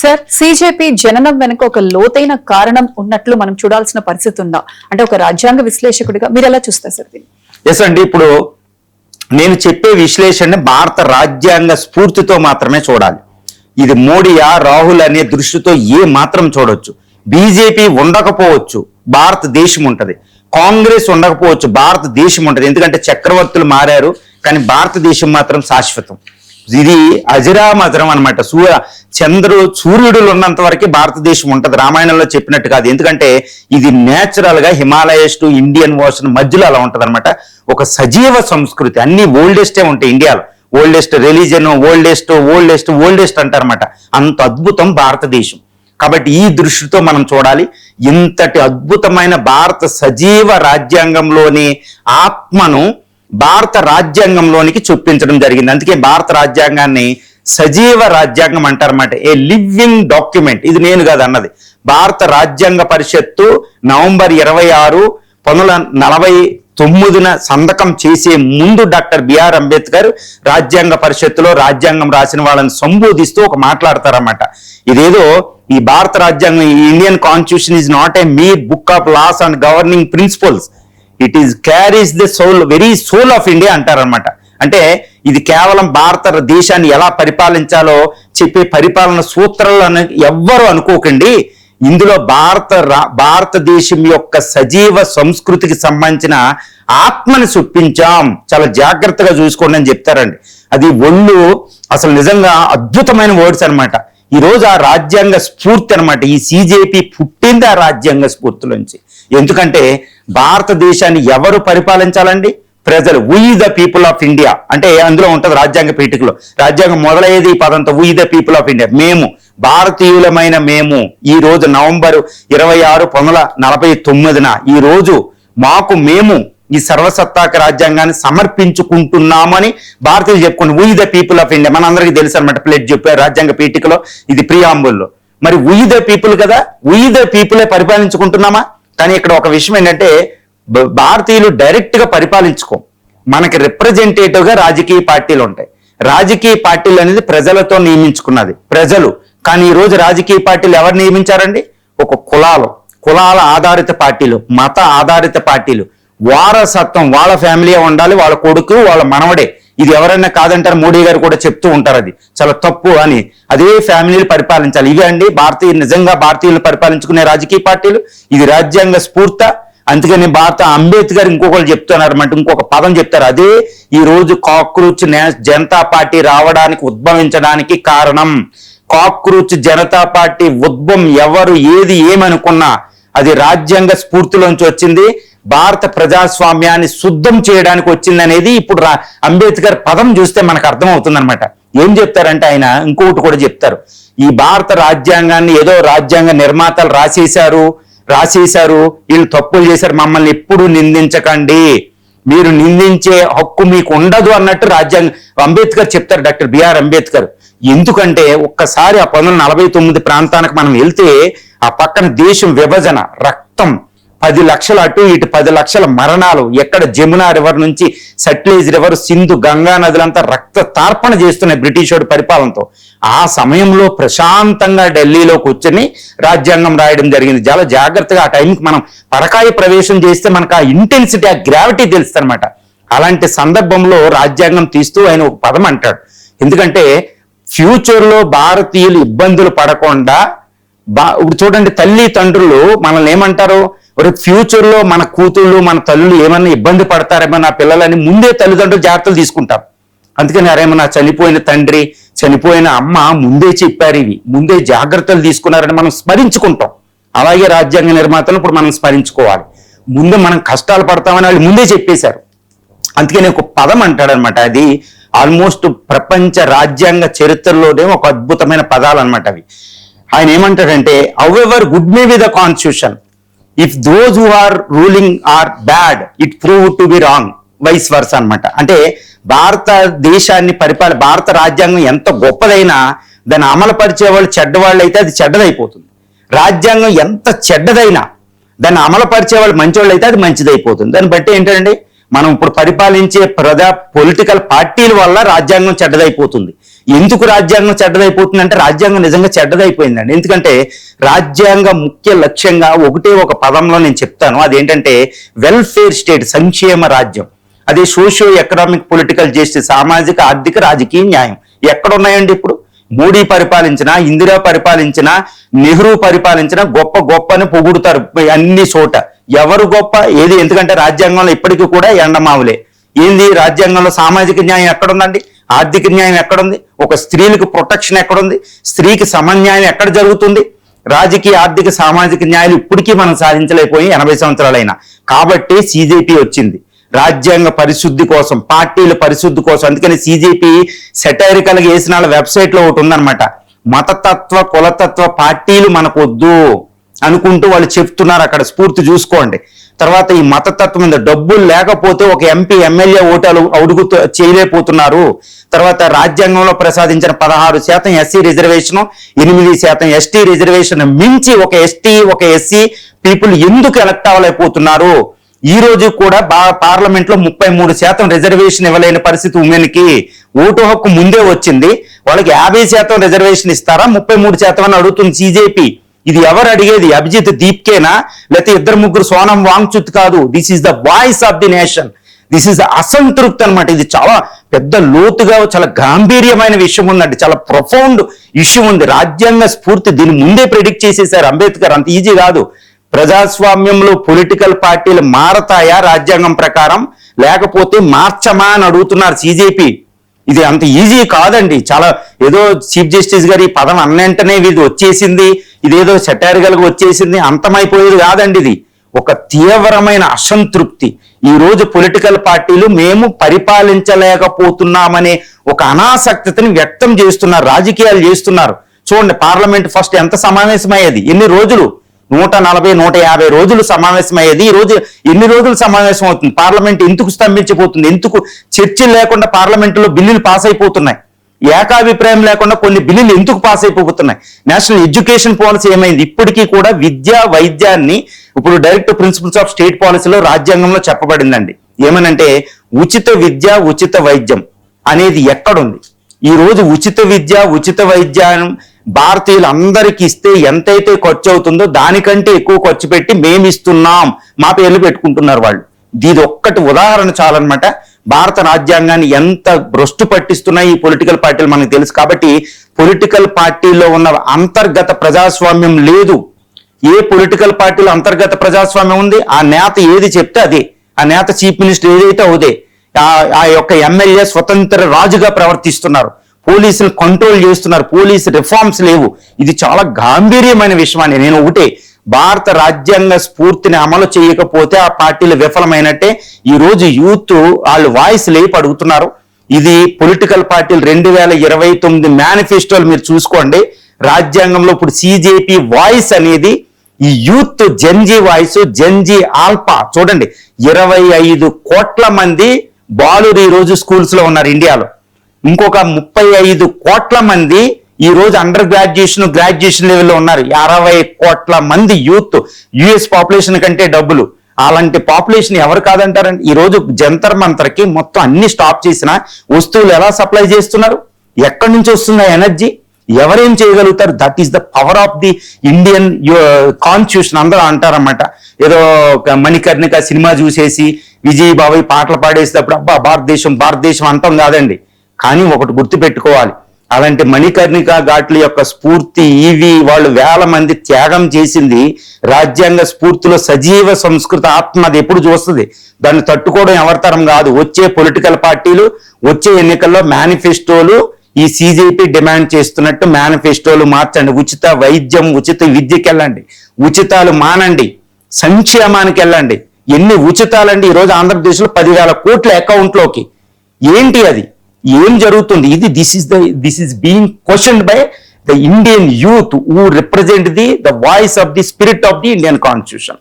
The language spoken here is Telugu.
సార్, సిజేపీ జననం వెనుక ఒక లోతైన కారణం ఉన్నట్లు మనం చూడాల్సిన పరిస్థితి ఉందా? అంటే ఒక రాజ్యాంగ విశ్లేషకుడిగా మీరు ఎలా చూస్తారు సార్ దీన్ని? ఎస్ అండి, ఇప్పుడు నేను చెప్పే విశ్లేషణ భారత రాజ్యాంగ స్ఫూర్తితో మాత్రమే చూడాలి. ఇది మోడీయా రాహుల్ అనే దృష్టితో ఏ మాత్రం చూడొచ్చు. బీజేపీ ఉండకపోవచ్చు, భారతదేశం ఉంటది. కాంగ్రెస్ ఉండకపోవచ్చు, భారతదేశం ఉంటది. ఎందుకంటే చక్రవర్తులు మారారు, కానీ భారతదేశం మాత్రం శాశ్వతం. ఇది అజరామజరం అనమాట. సూర్యుడు ఉన్నంత వరకు భారతదేశం ఉంటది. రామాయణంలో చెప్పినట్టు కాదు. ఎందుకంటే ఇది నేచురల్ గా హిమాలయస్ టు ఇండియన్ ఓషన్ మధ్యలో అలా ఉంటది అనమాట. ఒక సజీవ సంస్కృతి, అన్ని ఓల్డెస్టే ఉంటాయి ఇండియాలో. ఓల్డెస్ట్ రిలీజన్, ఓల్డెస్ట్ అంటారన్నమాట. అంత అద్భుతం భారతదేశం. కాబట్టి ఈ దృష్టితో మనం చూడాలి. ఇంతటి అద్భుతమైన భారత సజీవ రాజ్యాంగంలోని ఆత్మను భారత రాజ్యాంగంలోనికి చొప్పించడం జరిగింది. అందుకే భారత రాజ్యాంగాన్ని సజీవ రాజ్యాంగం అంటారన్నమాట. ఏ లివింగ్ డాక్యుమెంట్. ఇది నేను కాదు అన్నది. భారత రాజ్యాంగ పరిషత్తు నవంబర్ 26, 1949 సంతకం చేసే ముందు డాక్టర్ బిఆర్ అంబేద్కర్ రాజ్యాంగ పరిషత్తులో రాజ్యాంగం రాసిన వాళ్ళని సంబోధిస్తూ ఒక మాట్లాడతారన్నమాట. ఇదేదో ఈ భారత రాజ్యాంగం, ఈ Indian constitution is not a mere book of laws and governing principles, it is carries the soul, very soul of India అంటారనమాట. అంటే ఇది కేవలం భారతదేశాన్ని ఎలా పరిపాలించాలో చెప్పే పరిపాలన సూత్రాలను ఎవ్వరూ అనుకోకండి. ఇందులో భారతదేశం యొక్క సజీవ సంస్కృతికి సంబంధించిన ఆత్మని చొప్పించాం, చాలా జాగ్రత్తగా చూసుకోండి అని చెప్తారండి. అది ఒళ్ళు అసలు నిజంగా అద్భుతమైన వర్డ్స్ అనమాట. ఈ రోజు ఆ రాజ్యాంగ స్ఫూర్తి అనమాట. ఈ సిజేపీ పుట్టింది ఆ రాజ్యాంగ స్ఫూర్తిలోంచి. ఎందుకంటే భారతదేశాన్ని ఎవరు పరిపాలించాలండి? ప్రజలు. We the people of India అంటే అందులో ఉంటది రాజ్యాంగ పీఠికలో. రాజ్యాంగం మొదలయ్యేది ఈ పదంతో, we the people of India. మేము, భారతీయులమైన మేము ఈ రోజు నవంబర్ 26, 1949 ఈ రోజు మేము ఈ సర్వసత్తాక రాజ్యాంగాన్ని సమర్పించుకుంటున్నామని భారతీయులు చెప్పుకోండి. We the people of India మనందరికీ తెలుసు అనమాట. ప్లేట్ చెప్పారు రాజ్యాంగ పీఠికలో, ఇది ప్రియాంబుల్లో. మరి వీ ద పీపుల్ కదా, వీ ద పీపులే పరిపాలించుకుంటున్నామా? కానీ ఇక్కడ ఒక విషయం ఏంటంటే భారతీయులు డైరెక్ట్ గా పరిపాలించుకో. మనకి రిప్రజెంటేటివ్ గా రాజకీయ పార్టీలు ఉంటాయి. రాజకీయ పార్టీలు అనేది ప్రజలతో నియమించుకున్నది ప్రజలు. కానీ ఈ రోజు రాజకీయ పార్టీలు ఎవరు నియమించారండి? ఒక కులాల ఆధారిత పార్టీలు, మత ఆధారిత పార్టీలు. వారసత్వం వాళ్ళ ఫ్యామిలీ ఉండాలి, వాళ్ళ కొడుకు, వాళ్ళ మనవడే. ఇది ఎవరైనా కాదంటారు. మోడీ గారు కూడా చెప్తూ ఉంటారు అది చాలా తప్పు అని. అదే ఫ్యామిలీలు పరిపాలించాలి. ఇవే అండి నిజంగా భారతీయులు పరిపాలించుకునే రాజకీయ పార్టీలు. ఇది రాజ్యాంగ స్ఫూర్త. అందుకని అంబేద్కర్ ఇంకొకరు చెప్తున్నారు అన్నమాట, ఇంకొక పదం చెప్తారు. అదే ఈ రోజు కాక్రోచ్ జనతా పార్టీ రావడానికి, ఉద్భవించడానికి కారణం. కాక్రోచ్ జనతా పార్టీ ఉద్భవం ఎవరు ఏమనుకున్నా అది రాజ్యాంగ స్ఫూర్తిలోంచి వచ్చింది. భారత ప్రజాస్వామ్యాన్ని శుద్ధం చేయడానికి వచ్చింది అనేది ఇప్పుడు అంబేద్కర్ పదం చూస్తే మనకు అర్థమవుతుంది అనమాట. ఏం చెప్తారంటే ఆయన ఇంకొకటి కూడా చెప్తారు. ఈ భారత రాజ్యాంగాన్ని ఏదో రాజ్యాంగ నిర్మాతలు రాసేశారు, వీళ్ళు తప్పులు చేశారు, మమ్మల్ని ఎప్పుడు నిందించకండి, మీరు నిందించే హక్కు మీకు ఉండదు అన్నట్టు అంబేద్కర్ చెప్తారు, డాక్టర్ బిఆర్ అంబేద్కర్. ఎందుకంటే ఒక్కసారి ఆ 1949 ప్రాంతానికి మనం వెళ్తే ఆ పక్కన దేశం విభజన, రక్తం, 10 లక్షల అటు ఇటు, 10 లక్షల మరణాలు. ఎక్కడ జమునా రివర్ నుంచి సట్లేజ్ రివర్, సింధు, గంగా నదులంతా రక్త తార్పణ చేస్తున్నాయి బ్రిటిష్ వాడి పరిపాలనతో. ఆ సమయంలో ప్రశాంతంగా ఢిల్లీలో కూర్చొని రాజ్యాంగం రాయడం జరిగింది. చాలా జాగ్రత్తగా ఆ టైంకి మనం పరకాయ ప్రవేశం చేస్తే మనకు ఆ ఇంటెన్సిటీ, ఆ గ్రావిటీ తెలుస్తుంది అనమాట. అలాంటి సందర్భంలో రాజ్యాంగం తీస్తూ ఆయన ఒక పదం అంటాడు. ఎందుకంటే ఫ్యూచర్లో భారతీయులు ఇబ్బందులు పడకుండా, ఇప్పుడు చూడండి తల్లిదండ్రులు మనల్ని ఏమంటారు, ఫ్యూచర్ లో మన కూతుళ్ళు, మన తల్లులు ఏమన్నా ఇబ్బంది పడతారేమో నా పిల్లలని ముందే తల్లిదండ్రులు జాగ్రత్తలు తీసుకుంటారు. అందుకని అరేమన్నా చనిపోయిన తండ్రి, చనిపోయిన అమ్మ ముందే చెప్పారు, ఇవి ముందే జాగ్రత్తలు తీసుకున్నారని మనం స్మరించుకుంటాం. అలాగే రాజ్యాంగ నిర్మాతలు ఇప్పుడు మనం స్మరించుకోవాలి. ముందు మనం కష్టాలు పడతామని వాళ్ళు ముందే చెప్పేశారు. అందుకని ఒక పదం అంటాడనమాట. అది ఆల్మోస్ట్ ప్రపంచ రాజ్యాంగ చరిత్రలోనే ఒక అద్భుతమైన పదాలు అనమాట అవి. ఆయన ఏమంటాడంటే, however good may be the constitution, if those who are ruling are bad, it prove to be wrong, vice versa అనమాట. అంటే భారతదేశాన్ని భారత రాజ్యాంగం ఎంత గొప్పదైనా దాన్ని అమలుపరిచే వాళ్ళు చెడ్డవాళ్ళు అయితే అది చెడ్డదైపోతుంది. రాజ్యాంగం ఎంత చెడ్డదైనా దాన్ని అమలుపరిచే వాళ్ళు మంచివాళ్ళు అయితే అది మంచిదైపోతుంది. దాన్ని బట్టి ఏంటంటే మనం ఇప్పుడు పరిపాలించే పొలిటికల్ పార్టీల వల్ల రాజ్యాంగం చెడ్డదైపోతుంది. ఎందుకు రాజ్యాంగం చెడ్డదైపోతుందంటే రాజ్యాంగం నిజంగా చెడ్డదైపోయిందండి. ఎందుకంటే రాజ్యాంగ ముఖ్య లక్ష్యంగా ఒకటే ఒక పదంలో నేను చెప్తాను, అదేంటంటే వెల్ఫేర్ స్టేట్, సంక్షేమ రాజ్యం. అదే సోషియో ఎకనామిక్ పొలిటికల్ జస్టిస్, సామాజిక ఆర్థిక రాజకీయ న్యాయం. ఎక్కడ ఉన్నాయండి ఇప్పుడు? మోడీ పరిపాలించిన, ఇందిరా పరిపాలించిన, నెహ్రూ పరిపాలించిన గొప్ప గొప్ప అని పొగుడుతారు అన్ని చోట. ఎవరు గొప్ప ఏది? ఎందుకంటే రాజ్యాంగంలో ఇప్పటికీ కూడా ఎండమావులే. ఏంది రాజ్యాంగంలో సామాజిక న్యాయం ఎక్కడుందండి? ఆర్థిక న్యాయం ఎక్కడుంది? ఒక స్త్రీలకు ప్రొటెక్షన్ ఎక్కడుంది? స్త్రీకి సమన్యాయం ఎక్కడ జరుగుతుంది? రాజకీయ ఆర్థిక సామాజిక న్యాయాలు ఇప్పటికీ మనం సాధించలేకపోయి 80 సంవత్సరాలైనా. కాబట్టి సిజేపీ వచ్చింది రాజ్యాంగ పరిశుద్ధి కోసం, పార్టీల పరిశుద్ధి కోసం. అందుకని సిజేపీ సెటైరికల్ గా వేసిన వాళ్ళ వెబ్సైట్ లో ఒకటి ఉందన్నమాట, మతతత్వ కులతత్వ పార్టీలు మనకు వద్దు అనుకుంటూ వాళ్ళు చెప్తున్నారు. అక్కడ స్ఫూర్తి చూసుకోండి. తర్వాత ఈ మతతత్వం మీద డబ్బులు లేకపోతే ఒక ఎంపీ ఎమ్మెల్యే ఓటాలు అడుగుతూ చేయలేకపోతున్నారు. తర్వాత రాజ్యాంగంలో ప్రసాదించిన 16% ఎస్సీ రిజర్వేషన్, 8% ఎస్టీ రిజర్వేషన్ మించి ఒక ఎస్టీ ఒక ఎస్సీ పీపుల్ ఎందుకు ఎలక్ట్ అవ్వలేకపోతున్నారు? ఈ రోజు కూడా పార్లమెంట్ లో 33% రిజర్వేషన్ ఇవ్వలేని పరిస్థితి. ఉమెన్ కి ఓటు హక్కు ముందే వచ్చింది, వాళ్ళకి 50% రిజర్వేషన్ ఇస్తారా 33% అని అడుగుతుంది సిజేపీ. ఇది ఎవరు అడిగేది? అభిజిత్ దీప్కేనా, లేకపోతే 2-3 సోనం వాంగ్చుత్ కాదు. This is the voice of the nation. This is the అసంతృప్తి అనమాట. ఇది చాలా పెద్ద లోతుగా చాలా గాంభీర్యమైన విషయం ఉందండి, చాలా ప్రొఫౌండ్ ఇష్యూ ఉంది. రాజ్యాంగ స్ఫూర్తి దీని ముందే ప్రెడిక్ట్ చేసేసారు అంబేద్కర్. అంత ఈజీ కాదు. ప్రజాస్వామ్యంలో పొలిటికల్ పార్టీలు మారతాయా రాజ్యాంగం ప్రకారం, లేకపోతే మార్చమా అని అడుగుతున్నారు సిజేపీ. ఇది అంత ఈజీ కాదండి. చాలా ఏదో చీఫ్ జస్టిస్ గారు ఈ పదం అన్నంటనే ఇది వచ్చేసింది, ఇదేదో సెటైరికల్ గా వచ్చేసింది, అంతమైపోయేది కాదండి. ఇది ఒక తీవ్రమైన అసంతృప్తి. ఈ రోజు పొలిటికల్ పార్టీలు మేము పరిపాలించలేకపోతున్నామనే ఒక అనాసక్తిని వ్యక్తం చేస్తున్నారు, రాజకీయాలు చేస్తున్నారు. చూడండి, పార్లమెంట్ ఫస్ట్ ఎంత సమావేశమయ్యేది? ఎన్ని రోజులు? 140-150 రోజులు సమావేశమయ్యేది. ఈ రోజు ఎన్ని రోజులు సమావేశం అవుతుంది? పార్లమెంట్ ఎందుకు స్తంభించిపోతుంది? ఎందుకు చర్చలు లేకుండా పార్లమెంటులో బిల్లులు పాస్ అయిపోతున్నాయి? ఏకాభిప్రాయం లేకుండా కొన్ని బిల్లులు ఎందుకు పాస్ అయిపోతున్నాయి? నేషనల్ ఎడ్యుకేషన్ పాలసీ ఏమైంది? ఇప్పటికీ కూడా విద్యా వైద్యాన్ని ఇప్పుడు డైరెక్ట్ ప్రిన్సిపల్స్ ఆఫ్ స్టేట్ పాలసీలో రాజ్యాంగంలో చెప్పబడిందండి. ఏమనంటే ఉచిత విద్య ఉచిత వైద్యం అనేది ఎక్కడుంది? ఈ రోజు ఉచిత విద్య ఉచిత వైద్యం భారతీయులందరికీ ఇస్తే ఎంతైతే ఖర్చు అవుతుందో దానికంటే ఎక్కువ ఖర్చు పెట్టి మేము ఇస్తున్నాం, మా పేర్లు పెట్టుకుంటున్నారు వాళ్ళు. ఇది ఒక్కటి ఉదాహరణ చాలన్నమాట. భారత రాజ్యాంగాన్ని ఎంత భ్రష్టు పట్టిస్తున్నాయి ఈ పొలిటికల్ పార్టీలు మనకు తెలుసు. కాబట్టి పొలిటికల్ పార్టీలో ఉన్న అంతర్గత ప్రజాస్వామ్యం లేదు. ఏ పొలిటికల్ పార్టీలో అంతర్గత ప్రజాస్వామ్యం ఉంది? ఆ నేత ఏది చెప్తే అదే, ఆ నేత చీఫ్ మినిస్టర్ ఏదైతే అవుదే. ఆ యొక్క ఎమ్మెల్యే స్వతంత్ర రాజుగా ప్రవర్తిస్తున్నారు, పోలీసులు కంట్రోల్ చేస్తున్నారు, పోలీసు రిఫార్మ్స్ లేవు. ఇది చాలా గాంభీర్యమైన విషయం అని నేను ఒకటే, భారత రాజ్యాంగ స్ఫూర్తిని అమలు చేయకపోతే ఆ పార్టీలు విఫలమైనట్టే. ఈ రోజు యూత్ వాళ్ళు వాయిస్ లేపి అడుగుతున్నారు. ఇది పొలిటికల్ పార్టీలు 2029 మేనిఫెస్టోలు మీరు చూసుకోండి. రాజ్యాంగంలో ఇప్పుడు సిజేపీ వాయిస్ అనేది ఈ youth Gen Z voice, Gen Z alpha. చూడండి, 25 కోట్ల మంది బాలురు ఈ రోజు స్కూల్స్ లో ఉన్నారు ఇండియాలో. ఇంకొక 35 కోట్ల మంది ఈ రోజు అండర్ గ్రాడ్యుయేషన్ లెవెల్లో ఉన్నారు. 60 కోట్ల మంది యూత్, యుఎస్ పాపులేషన్ కంటే డబ్బులు. అలాంటి పాపులేషన్ ఎవరు కాదంటారండి? ఈ రోజు జంతర్ మంతర్కి మొత్తం అన్ని స్టాప్ చేసిన వస్తువులు ఎలా సప్లై చేస్తున్నారు? ఎక్కడి నుంచి వస్తుంది ఎనర్జీ? ఎవరేం చేయగలుగుతారు? That is the power of the Indian constitution. అందరూ అంటారన్నమాట, ఏదో మణికర్ణిక సినిమా చూసేసి విజయ్ బాబు పాటలు పాడేసేటప్పుడు అబ్బా భారతదేశం భారతదేశం అంటాం కాదండి. కానీ ఒకటి గుర్తుపెట్టుకోవాలి, అలాంటి మణికర్ణిక ఘాట్ల యొక్క స్ఫూర్తి ఇవి వాళ్ళు వేల మంది త్యాగం చేసింది రాజ్యాంగ స్ఫూర్తిలో సజీవ సంస్కృత ఆత్మ. అది ఎప్పుడు చూస్తుంది? దాన్ని తట్టుకోవడం ఎవరితరం కాదు. వచ్చే పొలిటికల్ పార్టీలు వచ్చే ఎన్నికల్లో మేనిఫెస్టోలు ఈ సిజేపీ డిమాండ్ చేస్తున్నట్టు మేనిఫెస్టోలు మార్చండి. ఉచిత వైద్యం ఉచిత విద్యకి వెళ్ళండి, ఉచితాలు మానండి, సంక్షేమానికి వెళ్ళండి. ఎన్ని ఉచితాలండి? ఈరోజు ఆంధ్రప్రదేశ్లో 10,000 కోట్ల అకౌంట్లోకి. ఏంటి అది? ఏం జరుగుతుంది? ఇది this is being questioned by the Indian youth who represent the voice of the spirit of the Indian constitution.